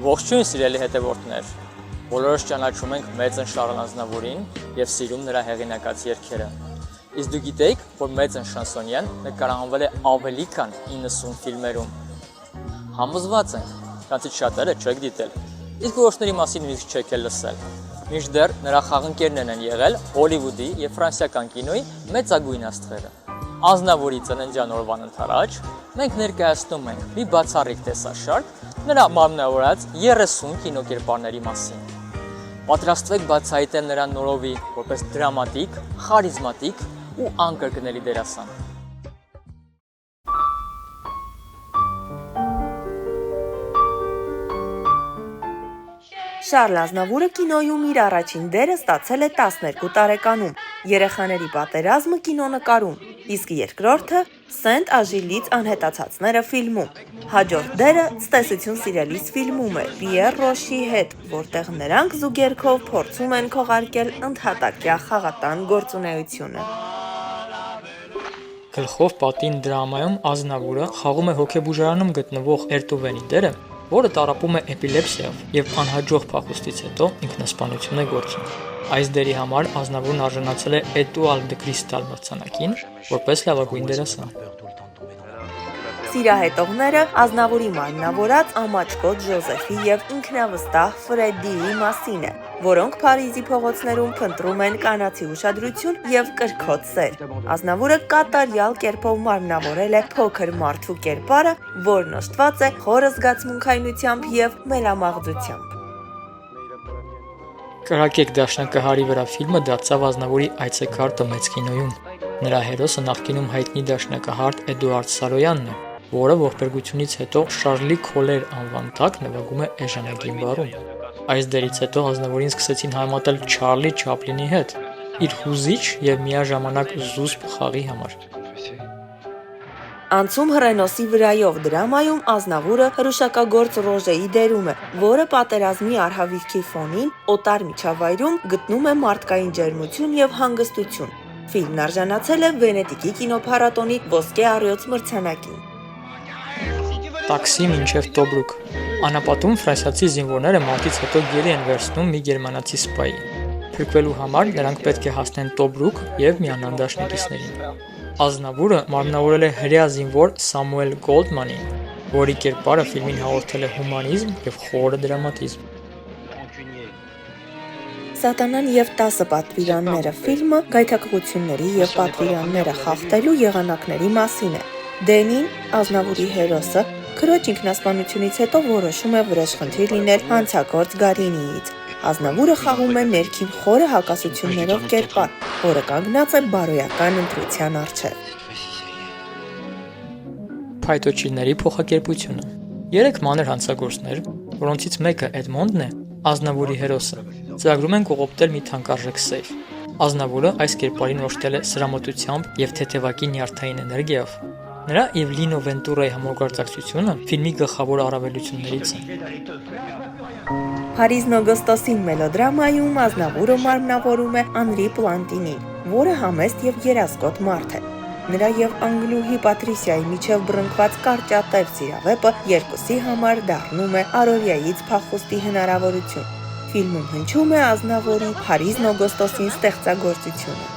Ողջույն սիրելի հետևորդներ, բոլորս ճանաչում ենք Մեծն Շարլ Ազնավուրին և սիրում նրա հեղինակած երգերը։ Իսկ դու գիտեիք, որ Մեծն Շանսոնյան նկարահանվել է ավելի քան 90 ֆիլմերում։ Համոզված ենք, նրանցից շատերը չեք դիտել, իսկ որոշների մասին նույնիսկ չեք էլ լսել։ Մինչդեռ նրա խաղընկերներն են եղել Հոլիվուդի և ֆրանսիական կինոյի մեծագույն աստղերը։ Ազնավուրի ծննդյան օրվան ընդառաջ մենք ներկայացնում ենք մի բացառիկ տեսաշարք նրա մարմնավորած 30 կինոկերպարների մասին։ Պատրաստվեք բացահայտել նրա նորովի որպես դրամատիկ, խարիզմատիկ ու անկրկնելի դերասան։ Շարլ Ազնավուրը կինոյում իր առաջին դերը ստացել է 12 տարեկանում «Երեխաների պատերազմը» կինոնկարում, իսկ երկրորդը «Սենտ Աժիլից անհետացածները» ֆիլմում։ Հաջորդ դերը «Ցտեսություն սիրելիս» ֆիլմում է Պիեր Ռոշի հետ, որտեղ նրանք զուգերգով փորձում են քողարկել ընդհատակյա խաղատան գործունեությունը։ Գլխով պատին դրամայում Ազնավուրը խաղում է հոգեբուժարանում գտնվող Էրտուղենի դերը, որը տառապում է էպիլեպսիայով և անհաջող փախուստից հետո ինքնասպանություն է գործում։ Այս դերի համար Ազնավուրն արժանացել է Étoile de Cristal մրցանակին որպես լավագույն դերասան։ Սիրահետողները Ազնավուրի մարմնավորած ամաչկոտ Ժոզեֆի և ինքնավստահ Ֆրեդդիի մասին են, որոնք Փարիզի փողոցներում փնտրում են կանացի ուշադրություն և կրքոտ սեր։ Ազնավուրը կատարյալ կերպով մարմնավորել է փոքր մարդու կերպարը, որն օժտված է խոր զգացմունքայնությամբ և մելամաղձությամբ։ «Կրակեք դաշնակահարի վրա» ֆիլմը դարձավ Ազնավուրի այցեքարտը մեծ կինոյում։ Նրա հերոսը նախկինում հայտնի դաշնակահար Էդուարդ Սարոյանն է, որը ողբերգությունից հետո Շարլի Քոլեր անվան տակ նվագում է էժանագին բարում։ Այս դերից հետո Ազնավուրին սկսեցին համեմատել Չարլի Չապլինի հետ՝ իր հուզիչ և միաժամանակ զուսպ խաղի համար։ Անցում հռենոսի վրայով դրամայում Ազնավուրը հրուշակագործ Ռոժեի դերում է, որը պատերազմի արհավիրքի ֆոնին օտար միջավայրում գտնում է մարդկային ջերմություն և հանգստություն։ Ֆիլմն արժանացել է Վենետիկի կինոփառատոնի ոսկե առյուծ մրցանակին։ Տաքսի մինչև Տոբրուկ։ Անապատում ֆրանսիացի զինվորները մարտից հետո գերի են վերցնում մի գերմանացի սպայի։ Փրկվելու համար նրանք պետք է հասնեն Տոբրուկ և միանան դաշնակիցներին։ Ազնավուրը մարմնավորել է հրեա զինվոր Սամուել Գոլդմանին, որի կերպարը ֆիլմին հաղորդել է հումանիզմ և խորը դրամատիզմ։ «Սատանան և 10 պատվիրանները» ֆիլմը գայթակղությունների և պատվիրանները խախտելու եղանակների մասին է։ Դենին, Ազնավուրի հերոսը, քրոջ ինքնասպանությունից հետո որոշում է վրեժխնդիր լինել հանցագործ Գարինիից։ Ազնավուրը խաղում է ներքին խորը հակասություններով կերպար, որը կանգնած է բարոյական ընտրության առջև։ Փայտոջիլների փոխակերպությունը։ 3 մանր հանցագործներ, որոնցից մեկը Էդմոնդն է, Ազնավուրի հերոսը, ծրագրում են կողոպտել մի թանկարժեք սեյֆ։ Ազնավուրը այս կերպարին օժտել է սրամոտությամբ և թեթևակի նյարդային էներգիայով։ Նրա և Լինո Վենտուրայի համագործակցությունը ֆիլմի գլխավոր առավելություններից է։ Փարիզնոգոստոսին մելոդրամայում Ազնավուրը մարմնավորում է Անրի Պլանտինին, որը համեստ և երազկոտ մարդ է։ Նրա և անգլուհի Պատրիսիայի միջև բռնկված կարճատև սիրավեպը երկուսի համար դառնում է առօրյայից փախուստի հնարավորություն։ Ֆիլմում հնչում է Ազնավուրի Փարիզնոգոստոսին ստեղծագործությունը։